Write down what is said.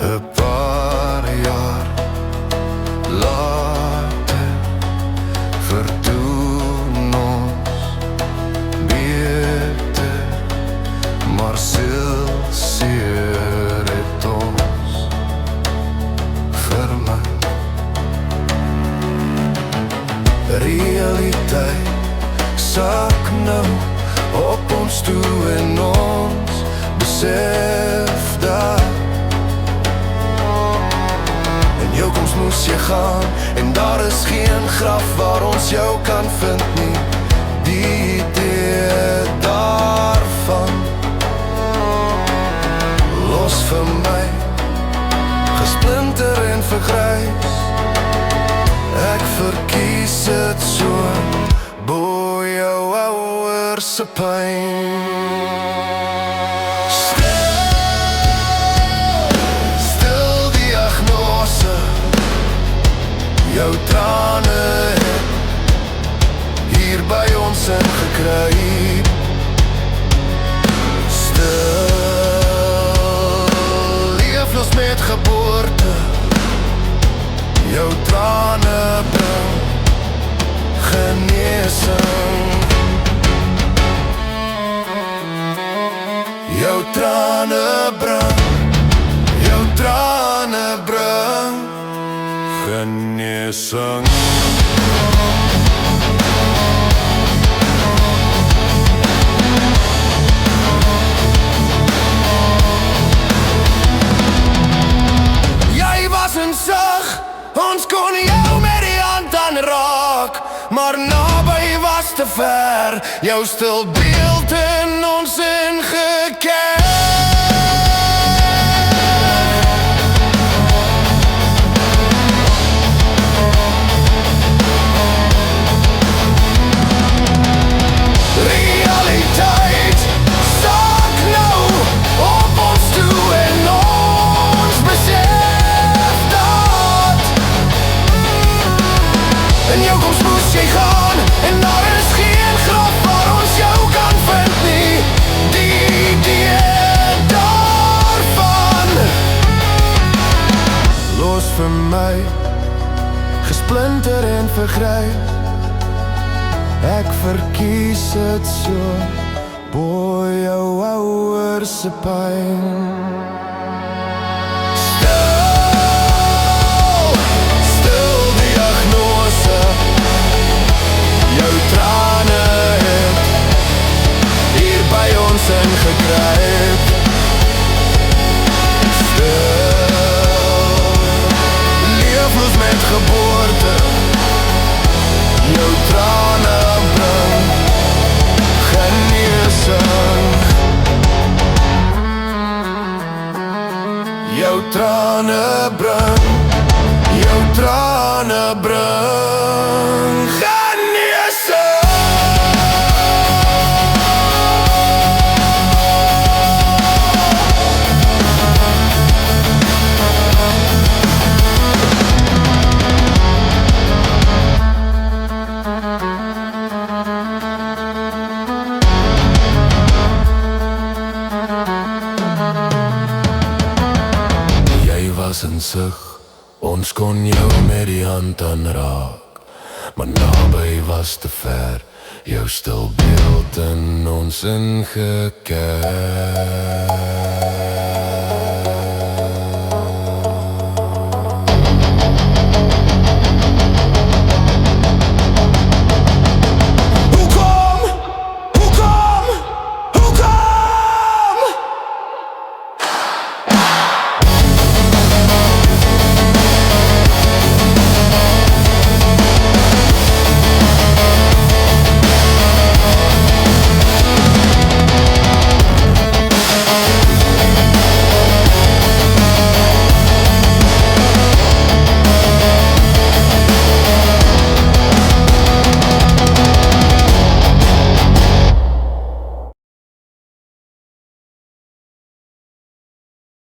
'n paar jaar later verdoen ons beter, maar sielseer het ons vermin. Realiteit sak nou op ons toe en ons besef dat in jou koms moes jy gaan en daar is geen graf waar ons jou kan vind nie. Die idee daarvan los vir my, gesplinter en vergrys. Ek verkies het so bo jou ouers se pyn. Stil diagnose, jou trane het hier by ons ingekruip. Stil, leefloos met geboorte, jou trane bring genesing. Jou trane bring genesing. Jy was in sig, ons kon jou met die hand aanraak, maar naby was te ver, jou stil beeld in ons ingekerk. Realiteit sak nou op ons toe en ons besef dat in jou koms moes jy gaan en daar is geen graf waar ons jou kan vind nie. Die idee daarvan los vir my, gesplinter en vergrys. Ek verkies het so bo jou ouers se pyn. Stil diagnose, jou trane het hier by ons ingekruip. Stil, leefloos met geboorte, jou trane bring genesing. Jou trane bring genesing. Was in sig, ons kon jou met die hand aanraak, maar naby was te ver, jou stil beeld in ons ingekerk.